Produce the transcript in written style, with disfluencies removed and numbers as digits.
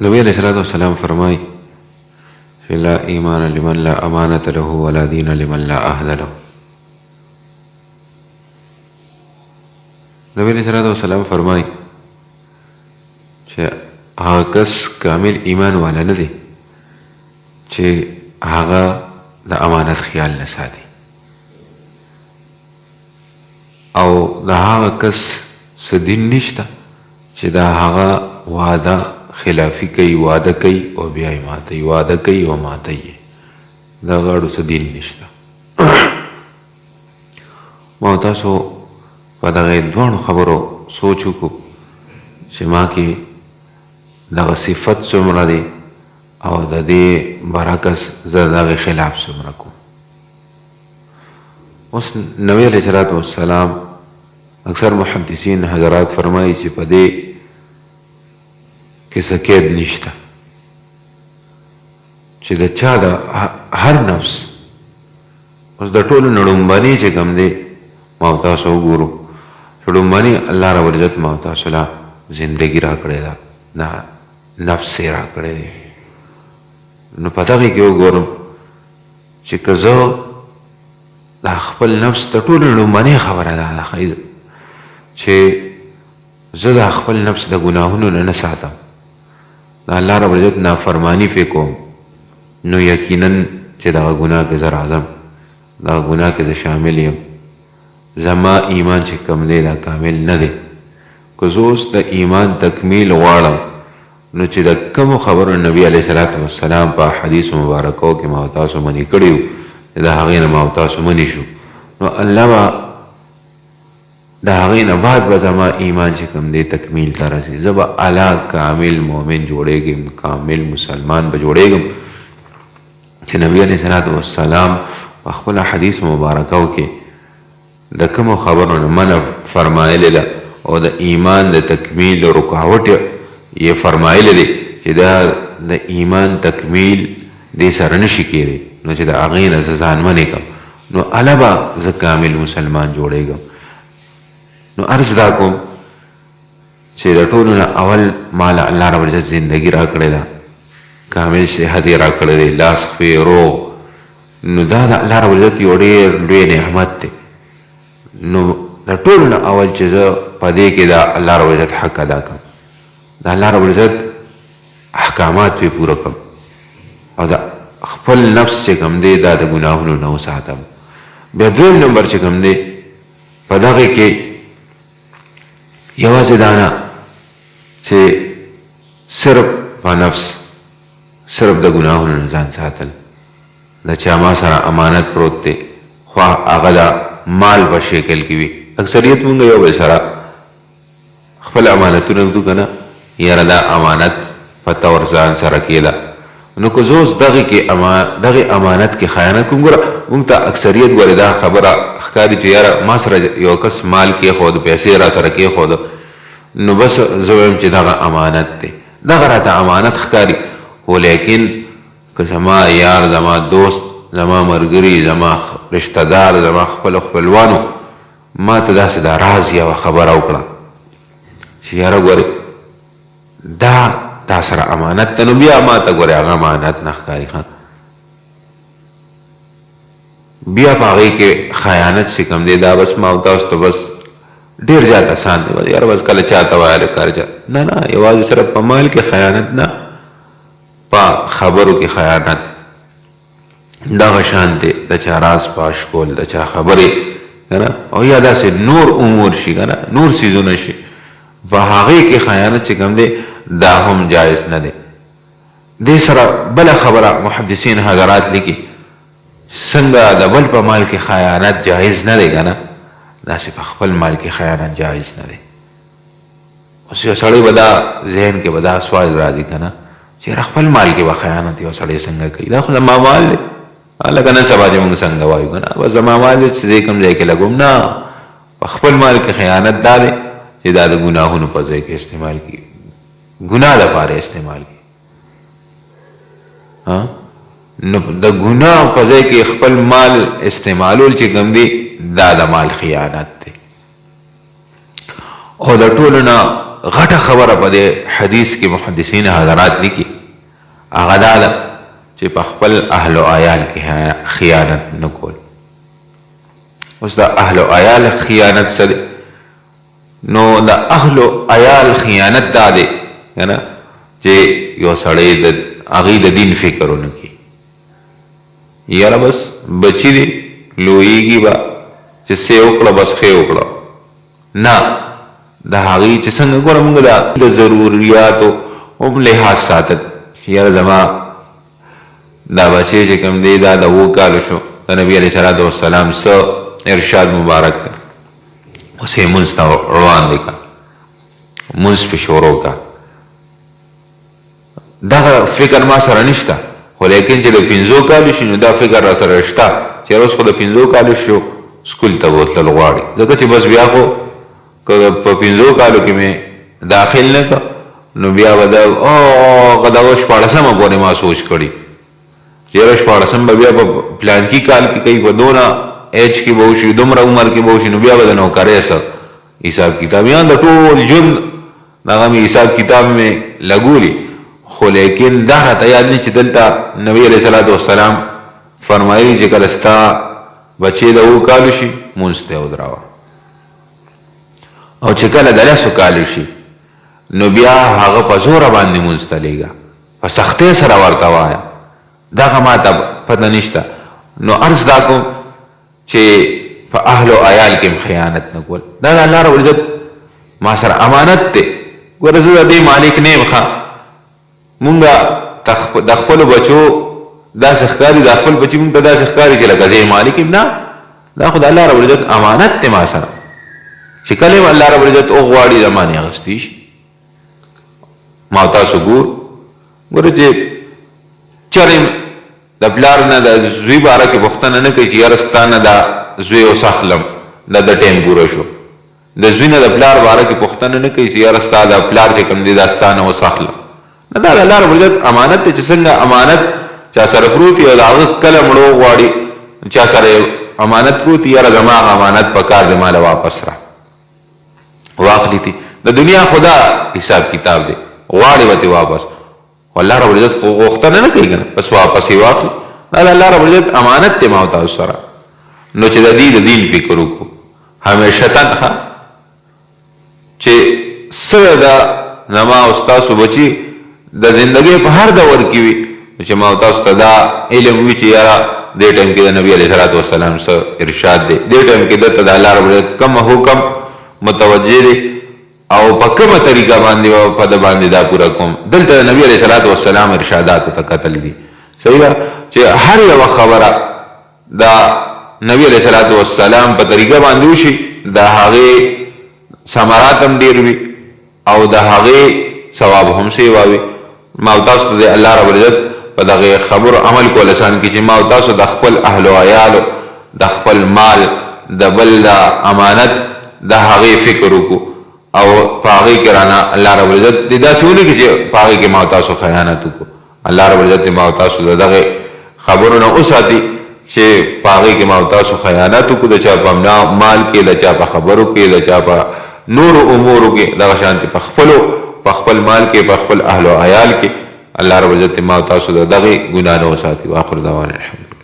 نبی علیہ الصلوۃ والسلام فرمائی کہ لا ایمان لمن لا امانت له ولا دین لمن لا عهد له. نبی علیہ الصلوۃ والسلام فرمائی چې هغه کس کامل ایمان والا نه دی چې هغه د امانت خیال نه ساتي، او د هغه کس څه دین نشته چې د هغه وعده خلافی کوي، وعده کوي او بیا یې ماتوي، وعده کوي او ماتوي، دا غاړو څه دین نشته. ما تاسو په دغه دواړو خبرو سوچ وکړو چې ما کې دغه صفت څومره دی او د دې برعکس زه د هغې خلاف څومره کوم. اوس نبی علیه الصلاة والسلام اکثر محدثین حضرات فرمایي چې په دې کې څه قید نشته چې د چا د هر نفس اوس د ټولو نه لومبني چې کوم دی ما تاسو وګورو چې لومبني الله رب العزت ما تاسو له زندګي راکړې ده، نه نفس یې راکړی دی. نو په دغې کې وګورم چې که زه د خپل نفس د ټولو نه لومبنۍ خبره ده چې زه د خپل نفس د ګناهونو نه نه ساتم، د الله رب العزت نافرمانی پې کوم، نو یقینا چې دغه ګناه کې زه راځم، دغه ګناه کې زه شامل یم، زما ایمان چې کوم دی دا کامل نه دی. که زه اوس د ایمان تکمیل غواړم نو چې د کومو خبرو نبی علیه الصلاة والسلام په حدیث مبارکو کې ما تاسو منې کړي وو د هغې نه ما تاسو منې شو، نو الله به د هغې نه بعد به زما ایمان چې کوم دی تکمیل ته رسي، زه به اعلی کامل مؤمن جوړېږم، کامل مسلمان به جوړېږم. چې نبی علیه الصلاة والسلام په خپله حدیث مبارکو کې د کومو خبرو نه منع فرمایلې ده او د ایمان د تکمیل رکاوټ یې فرمایلی دی چې دا د ایمان تکمیل دې سره نشي کېدی، نو چې د هغې نه زه ځان منې کړم نو اله به زه کامل مسلمان جوړېږم. نو عرض دا کوم چې د ټولو نه اول مال الله رب العزت زندګي راکړې ده، کامل صحت یې راکړی دی، لاس خپې روغ، نو دا د الله رب العزت یو ډېر لوی نعمت دی. نو د ټولو نه اول چې زه په دې کې د الله رب العزت حق ادا کړم، د الله رب العزت احکامات پې پوره کړم، او د خپل نفس چې کوم دی دا د ګناهونو نه وساتم. بیا دویم نمبر چې کوم دی په دغې کې یوازې دا نه چې صرف په نفس صرف د ګناهونو نه ځان ساتل، د چا ما سره امانت پروت دی خو هغه د مال په شکل کې وي، اکثریت مونږ یو بل سره خپل امانتونه ږدو که نه، یاره دا امانت په طور ځان سره کېده، نو که زه اوس دغې امانت کې خیانت کوم، ګوره مونږ ته اکثریت ګورې دا خبره ښکاري چې یاره ما سره یو کس مال کېښود، پیسې را سره کېښود، نو بس زه وایم چې دغه امانت دی، دغه راته امانت ښکاري، خو لیکن که زما یار، زما دوست، زما ملګري، زما رشته دار، زما خپلوانو ما ته داسې دا راز یوه خبره وکړه چې یاره ګورې دا تا سره امانت ته، نو بیا ما ته ګورې هغه امانت نه ښکاري، بیا په هغې کې خیانت چې کوم دی دا بس ما او تاسو ته بس ډېر زیات اسان دی، بس یاره بس کله چا ته وایه کار چا نه، یوازې صرف په مال کې خیانت نه، په خبرو کې خیانت، دغه شان دی د چا راز پاش کول، د چا خبرې که نه، او یا داسې نور امور شي که نه، نور څیزونه شي په هغې کې خیانت چې کوم دی دا هم جایز نه دی. دې سره بله خبره محدثین حضرات لیکي څنګه د بل په مال کې خیانت جایز نه دی که نه، داسې په خپل مال کې خیانت جایز نه دی. اوس یو سړی به دا ذهن کې به دا سوال راځي که نه چې خپل مال کې به خیانت یو سړی څنګه کوي، دا خو زما مال دی، لکه نن سبا چې موږ څنګه وایو که نه بس زما مال دی چې زه کوم ځای کې لګوم، نه په خپل مال کې خیانت دا دی چې دا د ګناهونو په ځای کې استعمال کړي، ګناه لپاره استعمال کړي. نو د ګناه په ځای کې خپل مال استعمالول چې کوم دی دا د مال خیانت دی. او د ټولو نه غټه خبره په دې حدیث کې محدثین حضرات لیکي هغه دا ده چې په خپل اهل او عیال کې خیانت نه کول. اوس دا اهل او عیال خیانت څه دی؟ نو دا اهل او عیال خیانت دا دی کنه چې یو سړی د هغې د دین فکر ونه کړي. یاره بس بچي دی لویږي به چې څه وکړه بس ښې وکړه، نه د هغې چې څنګه ګوره مونږ د ضروریاتو هم لحاظ ساتل. یاره زما دا بچی چې کوم دی دا د 7 کالو شو، د نبي علیه صلات وسلام څه ارشاد مبارک دی، اوس یې مونځ ته روان دی که مونځ پې شروع که. دغه فکر ما سره نشته، خو لیکن چې د 5 کالو شي نو دا فکر را سره شته چې اوس خو د 5 کالو شو سکول ته بوتلل غواړي، ځکه چې بس بیا خو که په 5 کالو کې مې داخل نه که نو بیا به هغه دغه 14مه پورې ما سوچ کړي چې یاره 14م به بیا په پلانکي کال کې کوي، په دونه ایج کې به وشي، دومره عمر کې به وشي، نو بیا به د نوکرۍ سره حساب کتاب یا د ټول ژوند دغه مې حساب کتاب مې لګولي. خو لیکن دا راته یاد نه چې دلته نبي علیه صلات وسلام فرمایي چې کله ستا بچې د 7 کالو شي مونځ ته ودراوه، او چې کله د 10 کالو شي نو بیا هغه په زوره باندې مونځ ته لېږه، په سختۍ سره ورته وایه. دغه ما ته پته نشته. نو عرض دا کوم چې په اهل او عیال کې خیانت نه کول دا د الله رب العزت ما سره امانت دی. ګوره زه د دې مالک نه یم، ښه مونږ د خپلو بچو داسې ښکاري، د خپل بچي مونږ ته داسې ښکاري چې لکه زه یې مالک یم، نه دا خو د الله رب العزت امانت دی ما سره چې کله یم الله رب العزت وغواړي زما نه اخیستی شي. ما او تاسو ګوره چې چرې د پلار نه د زوی باره کې پوښتنه نه کوي چې یاره ستا نه دا زوی وساخلم دا د ټیم پوره شو، د زوی نه د پلار باره کې پوښتنه نه کوي چې یاره ستا د پلار چې کوم دی دا ستا نه وساخلم. نه دا د الله رب العزت امانت دی چې څنګه امانت چا سره پروت وي او د هغه کله مړو غواړي چا سره امانت پروت یاره زما هغه امانت په کار دی ماله واپس را واخلي دي. د دنیا خدا حساب کتاب دی غواړي به ترې واپس، والله رب العزت خو غوښتنه نه کوي که نه بس واپس یې واخلي. دا د الله رب العزت امانت دی ما او تاسو سره. نو چې د دې د دین فکر وکړو همیشتن چې څه د زما او ستاسو بچي د زندګۍ په هر دور کې وي چې ما او تاسو ته دا علم وي چې یاره دې ټایم کې د نبي علیه صلات وسلام څه ارشاد دی، دې ټایم کې دته د الله رب العزت کوم حکم متوجه دی او په کومه طریقه باندې او په د باندې دا پوره کوم. دلته نبی علیه صلات وسلام ارشادات ته قتل دي. صحیح ده چې هر یو خبره دا نبی علیه صلات وسلام په طریقه باندې وشي د هغې ثمرات هم ډېر وي او د هغې ثواب هم سیوا وي. ما او تاسو ته د الله رب العزت په دغې خبرو عمل کول اسان کړي چې ما او تاسو د خپل اهل و عیالو د خپل مال د بل د امانت د هغې فکر وکړو او په هغې کې رانه الله رب العزت دې داسې ونکړي چې په هغې کې ما او تاسو خیانت وکړو. الله رب العزت ما او تاسو د دغې خبرو نه وساتي چې په هغې کې ما او تاسو خیانت وکړو، د چا په مال کې، د چا په خبرو کې، د چا په نورو امورو کې، دغه شانتې په خپل مال کې، په خپل اهل و عیال کې الله رب العزت ما او تاسو د دغې ګناه نه وساتي. واخر دعوانا الحمد.